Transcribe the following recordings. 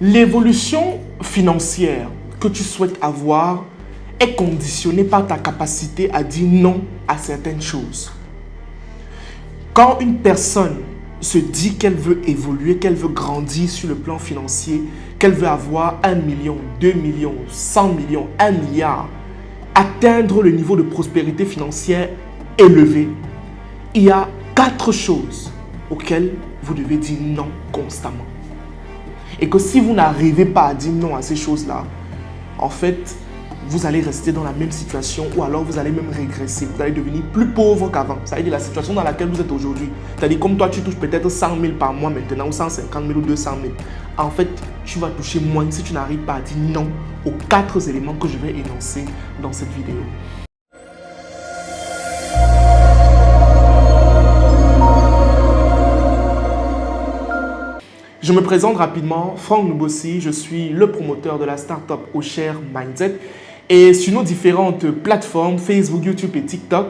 L'évolution financière que tu souhaites avoir est conditionnée par ta capacité à dire non à certaines choses. Quand une personne se dit qu'elle veut évoluer, qu'elle veut grandir sur le plan financier, qu'elle veut avoir 1 million, 2 millions, 100 millions, 1 milliard, atteindre le niveau de prospérité financière élevé, il y a 4 choses auxquelles vous devez dire non constamment. Et que si vous n'arrivez pas à dire non à ces choses-là, en fait, vous allez rester dans la même situation ou alors vous allez même régresser. Vous allez devenir plus pauvre qu'avant. Ça veut dire la situation dans laquelle vous êtes aujourd'hui. C'est-à-dire comme toi, tu touches peut-être 100 000 par mois maintenant ou 150 000 ou 200 000. En fait, tu vas toucher moins si tu n'arrives pas à dire non aux 4 éléments que je vais énoncer dans cette vidéo. Je me présente rapidement, Franck Noubossi, je suis le promoteur de la startup Oshare Mindset. Et sur nos différentes plateformes, Facebook, YouTube et TikTok,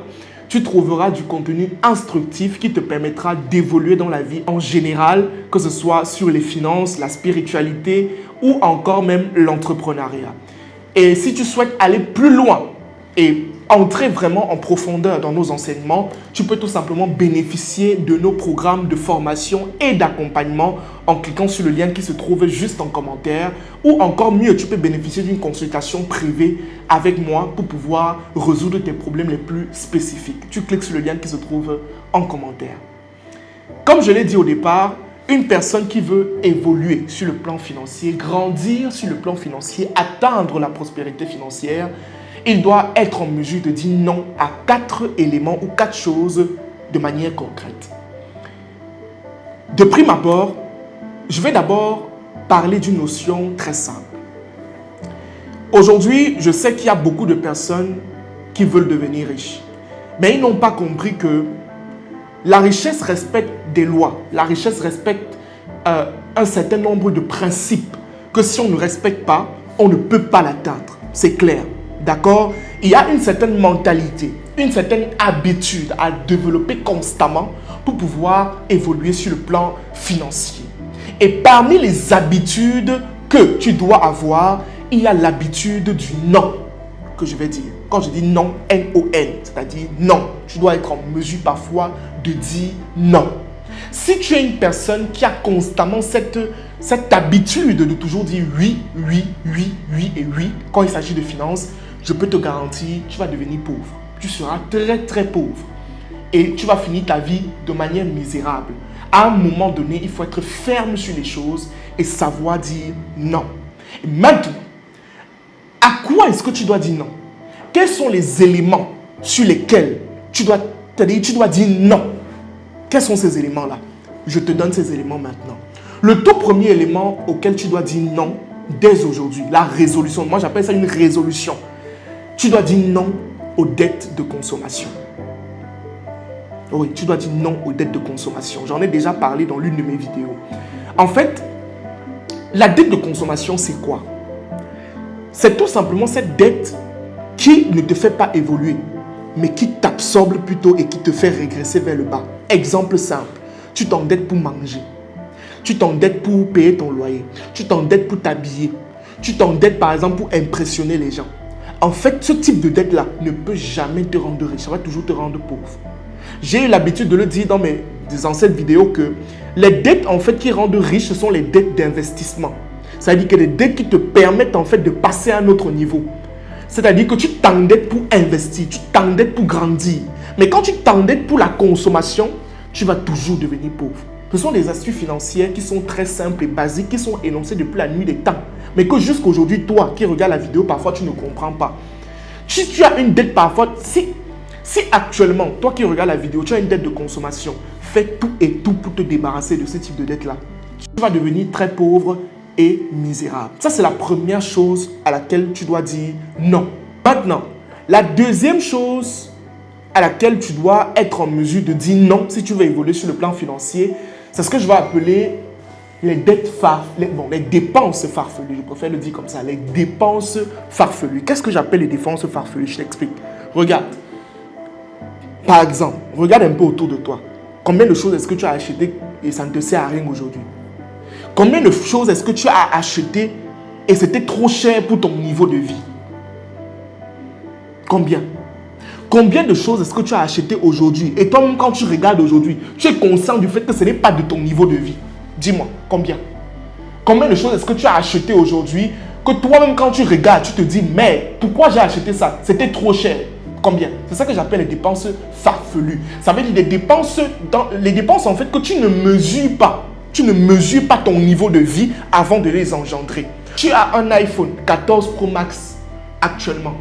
tu trouveras du contenu instructif qui te permettra d'évoluer dans la vie en général, que ce soit sur les finances, la spiritualité ou encore même l'entrepreneuriat. Et si tu souhaites aller plus loin et entrer vraiment en profondeur dans nos enseignements, tu peux tout simplement bénéficier de nos programmes de formation et d'accompagnement en cliquant sur le lien qui se trouve juste en commentaire, ou encore mieux, tu peux bénéficier d'une consultation privée avec moi pour pouvoir résoudre tes problèmes les plus spécifiques. Tu cliques sur le lien qui se trouve en commentaire. Comme je l'ai dit au départ, une personne qui veut évoluer sur le plan financier, grandir sur le plan financier, atteindre la prospérité financière, il doit être en mesure de dire non à 4 éléments ou 4 choses de manière concrète. De prime abord, je vais d'abord parler d'une notion très simple. Aujourd'hui, je sais qu'il y a beaucoup de personnes qui veulent devenir riches, mais ils n'ont pas compris que la richesse respecte des lois, la richesse respecte un certain nombre de principes que si on ne respecte pas, on ne peut pas l'atteindre. C'est clair. D'accord? Il y a une certaine mentalité, une certaine habitude à développer constamment pour pouvoir évoluer sur le plan financier. Et parmi les habitudes que tu dois avoir, il y a l'habitude du non, que je vais dire. Quand je dis non, N-O-N, c'est-à-dire non, tu dois être en mesure parfois de dire non. Si tu es une personne qui a constamment cette habitude de toujours dire oui, oui, oui, oui et oui, quand il s'agit de finances, je peux te garantir, tu vas devenir pauvre. Tu seras très, très pauvre. Et tu vas finir ta vie de manière misérable. À un moment donné, il faut être ferme sur les choses et savoir dire non. Et maintenant, à quoi est-ce que tu dois dire non? Quels sont les éléments sur lesquels tu dois dire non? Quels sont ces éléments-là? Je te donne ces éléments maintenant. Le tout premier élément auquel tu dois dire non dès aujourd'hui, la résolution. Moi, j'appelle ça une résolution. Tu dois dire non aux dettes de consommation. Oui, tu dois dire non aux dettes de consommation. J'en ai déjà parlé dans l'une de mes vidéos. En fait, la dette de consommation, c'est quoi? C'est tout simplement cette dette qui ne te fait pas évoluer, mais qui t'absorbe plutôt et qui te fait régresser vers le bas. Exemple simple, tu t'endettes pour manger. Tu t'endettes pour payer ton loyer. Tu t'endettes pour t'habiller. Tu t'endettes par exemple pour impressionner les gens. En fait, ce type de dette-là ne peut jamais te rendre riche. Ça va toujours te rendre pauvre. J'ai eu l'habitude de le dire dans mes anciennes vidéos que les dettes en fait qui rendent riches, ce sont les dettes d'investissement. C'est-à-dire que les dettes qui te permettent en fait de passer à un autre niveau. C'est-à-dire que tu t'endettes pour investir, tu t'endettes pour grandir. Mais quand tu t'endettes pour la consommation, tu vas toujours devenir pauvre. Ce sont des astuces financières qui sont très simples et basiques, qui sont énoncées depuis la nuit des temps. Mais que jusqu'aujourd'hui, toi qui regardes la vidéo, parfois tu ne comprends pas. Si tu as une dette parfois, si actuellement, toi qui regardes la vidéo, tu as une dette de consommation, fais tout et tout pour te débarrasser de ce type de dette-là. Tu vas devenir très pauvre et misérable. Ça, c'est la première chose à laquelle tu dois dire non. Maintenant, la deuxième chose à laquelle tu dois être en mesure de dire non si tu veux évoluer sur le plan financier, c'est ce que je vais appeler les dépenses farfelues. Je préfère le dire comme ça, les dépenses farfelues. Qu'est-ce que j'appelle les dépenses farfelues? Je t'explique. Regarde. Par exemple, regarde un peu autour de toi. Combien de choses est-ce que tu as acheté et ça ne te sert à rien aujourd'hui? Combien de choses est-ce que tu as acheté et c'était trop cher pour ton niveau de vie? Combien? Combien de choses est-ce que tu as acheté aujourd'hui? Et toi-même, quand tu regardes aujourd'hui, tu es conscient du fait que ce n'est pas de ton niveau de vie. Dis-moi, combien? Combien de choses est-ce que tu as acheté aujourd'hui que toi-même, quand tu regardes, tu te dis, mais pourquoi j'ai acheté ça? C'était trop cher. Combien? C'est ça que j'appelle les dépenses farfelues. Ça veut dire les dépenses en fait que tu ne mesures pas. Tu ne mesures pas ton niveau de vie avant de les engendrer. Tu as un iPhone 14 Pro Max actuellement,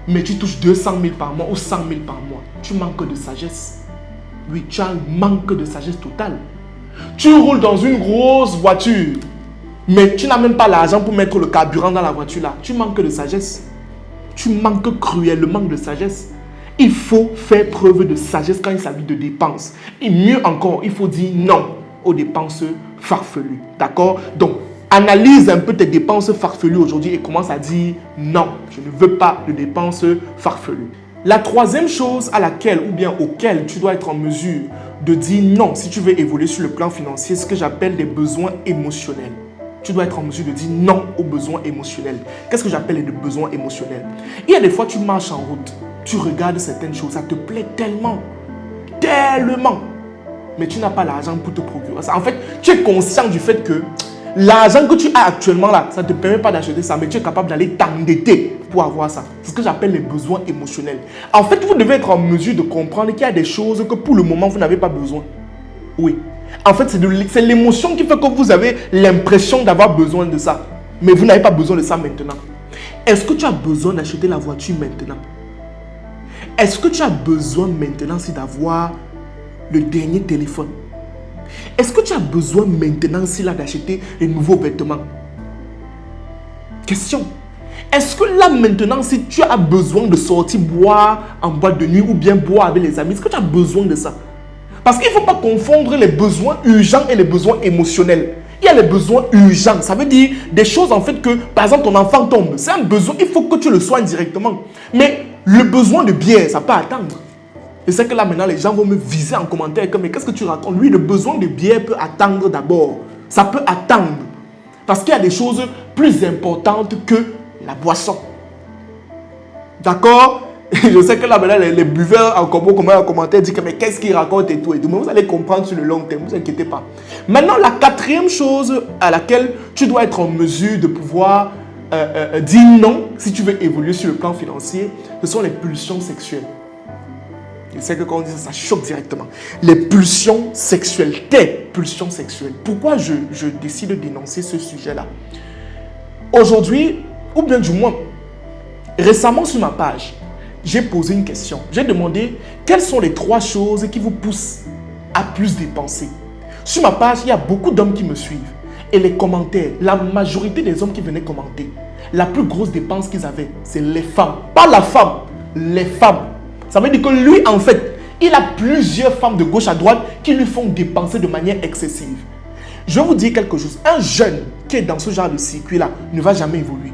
mais tu touches 200 000 par mois ou 100 000 par mois. Tu manques de sagesse. Oui, tu as un manque de sagesse totale. Tu roules dans une grosse voiture, mais tu n'as même pas l'argent pour mettre le carburant dans la voiture là. Tu manques de sagesse. Tu manques cruellement de sagesse. Il faut faire preuve de sagesse quand il s'agit de dépenses. Et mieux encore, il faut dire non aux dépenses farfelues. D'accord? Donc, analyse un peu tes dépenses farfelues aujourd'hui et commence à dire non, je ne veux pas de dépenses farfelues. La troisième chose à laquelle ou bien auquel tu dois être en mesure de dire non si tu veux évoluer sur le plan financier, c'est ce que j'appelle des besoins émotionnels. Tu dois être en mesure de dire non aux besoins émotionnels. Qu'est-ce que j'appelle les besoins émotionnels? Il y a des fois, tu marches en route, tu regardes certaines choses, ça te plaît tellement, tellement, mais tu n'as pas l'argent pour te procurer ça. En fait, tu es conscient du fait que l'argent que tu as actuellement là, ça ne te permet pas d'acheter ça, mais tu es capable d'aller t'endetter pour avoir ça. C'est ce que j'appelle les besoins émotionnels. En fait, vous devez être en mesure de comprendre qu'il y a des choses que pour le moment, vous n'avez pas besoin. Oui. En fait, c'est l'émotion qui fait que vous avez l'impression d'avoir besoin de ça. Mais vous n'avez pas besoin de ça maintenant. Est-ce que tu as besoin d'acheter la voiture maintenant? Est-ce que tu as besoin maintenant d'avoir le dernier téléphone? Est-ce que tu as besoin maintenant d'acheter les nouveaux vêtements? Question. Est-ce que là maintenant, si tu as besoin de sortir boire en boîte de nuit ou bien boire avec les amis, est-ce que tu as besoin de ça? Parce qu'il ne faut pas confondre les besoins urgents et les besoins émotionnels. Il y a les besoins urgents. Ça veut dire des choses en fait que, par exemple, ton enfant tombe. C'est un besoin, il faut que tu le soignes directement. Mais le besoin de bière, ça peut attendre. Je sais que là maintenant, les gens vont me viser en commentaire comme, mais qu'est-ce que tu racontes? Lui, le besoin de bière peut attendre d'abord. Ça peut attendre. Parce qu'il y a des choses plus importantes que la boisson. D'accord? Je sais que là maintenant, les buveurs en commentaire disent que mais qu'est-ce qu'ils racontent et tout. Mais vous allez comprendre sur le long terme, ne vous inquiétez pas. Maintenant, la quatrième chose à laquelle tu dois être en mesure de pouvoir dire non si tu veux évoluer sur le plan financier, ce sont les pulsions sexuelles. Je sais que quand on dit ça, ça choque directement. Les pulsions sexuelles, tes pulsions sexuelles. Pourquoi je décide de dénoncer ce sujet-là? Aujourd'hui, ou bien du moins, récemment sur ma page, j'ai posé une question. J'ai demandé quelles sont les 3 choses qui vous poussent à plus dépenser. Sur ma page, il y a beaucoup d'hommes qui me suivent. Et les commentaires, la majorité des hommes qui venaient commenter, la plus grosse dépense qu'ils avaient, c'est les femmes. Pas la femme, les femmes. Ça veut dire que lui, en fait, il a plusieurs femmes de gauche à droite qui lui font dépenser de manière excessive. Je vais vous dire quelque chose. Un jeune qui est dans ce genre de circuit-là ne va jamais évoluer.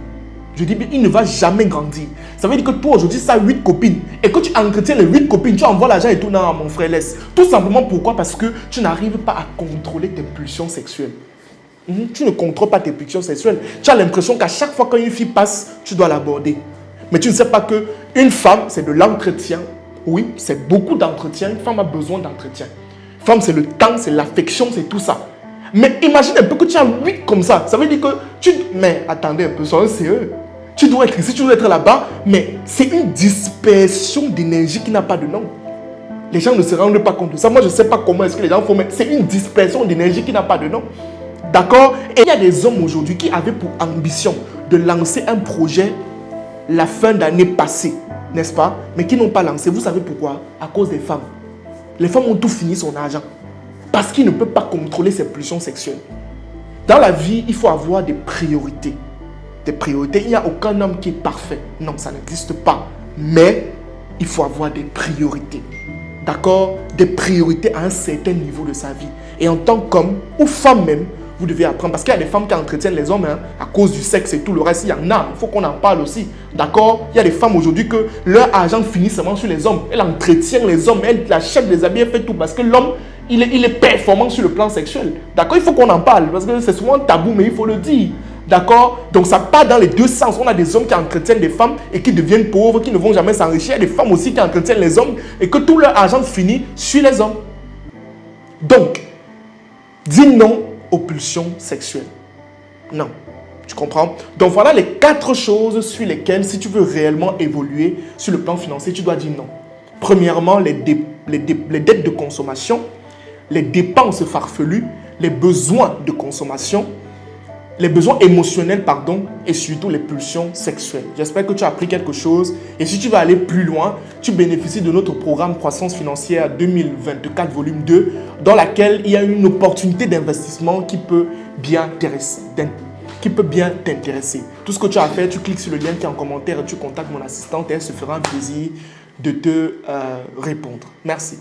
Je dis bien, il ne va jamais grandir. Ça veut dire que toi, aujourd'hui, tu as 8 copines et que tu entretiens les 8 copines, tu envoies l'argent et tout, non, mon frère, laisse. Tout simplement pourquoi? Parce que tu n'arrives pas à contrôler tes pulsions sexuelles. Tu ne contrôles pas tes pulsions sexuelles. Tu as l'impression qu'à chaque fois qu'une fille passe, tu dois l'aborder. Mais tu ne sais pas qu'une femme, c'est de l'entretien. Oui, c'est beaucoup d'entretien. Une femme a besoin d'entretien. Une femme, c'est le temps, c'est l'affection, c'est tout ça. Mais imagine un peu que tu as 8 comme ça. Ça veut dire que tu... Mais attendez un peu, soyez sérieux. Tu dois être ici, tu dois être là-bas. Mais c'est une dispersion d'énergie qui n'a pas de nom. Les gens ne se rendent pas compte de ça. Moi, je ne sais pas comment est-ce que les gens font, mais c'est une dispersion d'énergie qui n'a pas de nom. D'accord? Et il y a des hommes aujourd'hui qui avaient pour ambition de lancer un projet la fin d'année passée, n'est-ce pas? Mais qui n'ont pas lancé. Vous savez pourquoi? À cause des femmes. Les femmes ont tout fini son argent. Parce qu'ils ne peuvent pas contrôler ses pulsions sexuelles. Dans la vie, il faut avoir des priorités. Des priorités. Il n'y a aucun homme qui est parfait. Non, ça n'existe pas. Mais il faut avoir des priorités. D'accord? Des priorités à un certain niveau de sa vie. Et en tant qu'homme ou femme même, vous devez apprendre. Parce qu'il y a des femmes qui entretiennent les hommes à cause du sexe et tout le reste. Il y en a. Il faut qu'on en parle aussi. D'accord? Il y a des femmes aujourd'hui que leur argent finit seulement sur les hommes. Elle entretient les hommes. Elle achète des habits. Elle fait tout. Parce que l'homme, il est performant sur le plan sexuel. D'accord? Il faut qu'on en parle parce que c'est souvent tabou, mais il faut le dire. D'accord? Donc ça part dans les deux sens. On a des hommes qui entretiennent des femmes et qui deviennent pauvres, qui ne vont jamais s'enrichir. Il y a des femmes aussi qui entretiennent les hommes et que tout leur argent finit sur les hommes. Donc, dis non aux pulsions sexuelles. Non. Tu comprends? Donc voilà les 4 choses sur lesquelles, si tu veux réellement évoluer sur le plan financier, tu dois dire non. Premièrement, les dettes de consommation, les dépenses farfelues, les besoins de consommation, les besoins émotionnels, pardon, et surtout les pulsions sexuelles. J'espère que tu as appris quelque chose. Et si tu veux aller plus loin, tu bénéficies de notre programme Croissance financière 2024, volume 2, dans laquelle il y a une opportunité d'investissement qui peut bien t'intéresser. Tout ce que tu as à faire, tu cliques sur le lien qui est en commentaire et tu contactes mon assistante et elle se fera un plaisir de te répondre. Merci.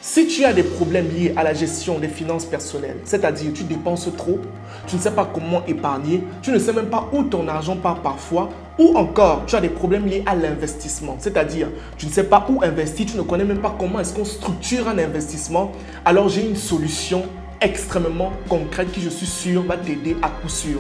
Si tu as des problèmes liés à la gestion des finances personnelles, c'est-à-dire tu dépenses trop, tu ne sais pas comment épargner, tu ne sais même pas où ton argent part parfois, ou encore tu as des problèmes liés à l'investissement, c'est-à-dire tu ne sais pas où investir, tu ne connais même pas comment est-ce qu'on structure un investissement, alors j'ai une solution extrêmement concrète qui, je suis sûr, va t'aider à coup sûr.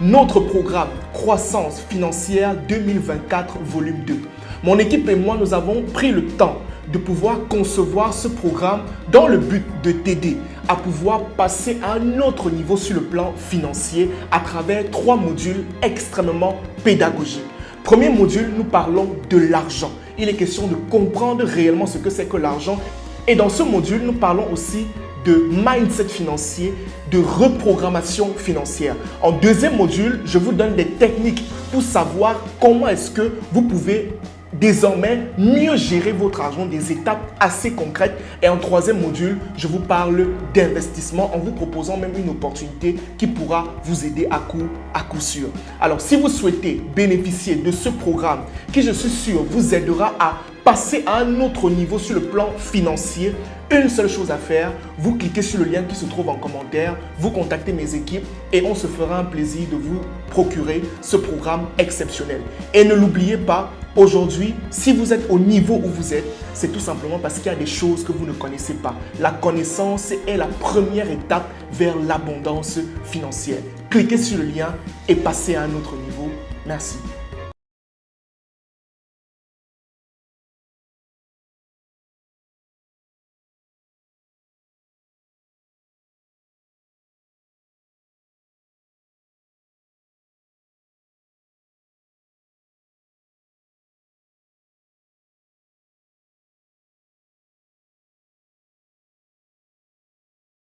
Notre programme Croissance financière 2024, volume 2. Mon équipe et moi, nous avons pris le temps de pouvoir concevoir ce programme dans le but de t'aider à pouvoir passer à un autre niveau sur le plan financier à travers 3 modules extrêmement pédagogiques. Premier module, nous parlons de l'argent. Il est question de comprendre réellement ce que c'est que l'argent. Et dans ce module, nous parlons aussi de mindset financier, de reprogrammation financière. En deuxième module, je vous donne des techniques pour savoir comment est-ce que vous pouvez désormais mieux gérer votre argent, des étapes assez concrètes. Et en troisième module, je vous parle d'investissement en vous proposant même une opportunité qui pourra vous aider à coup sûr. Alors, si vous souhaitez bénéficier de ce programme qui, je suis sûr, vous aidera à passer à un autre niveau sur le plan financier, une seule chose à faire, vous cliquez sur le lien qui se trouve en commentaire, vous contactez mes équipes et on se fera un plaisir de vous procurer ce programme exceptionnel. Et ne l'oubliez pas, aujourd'hui, si vous êtes au niveau où vous êtes, c'est tout simplement parce qu'il y a des choses que vous ne connaissez pas. La connaissance est la première étape vers l'abondance financière. Cliquez sur le lien et passez à un autre niveau. Merci.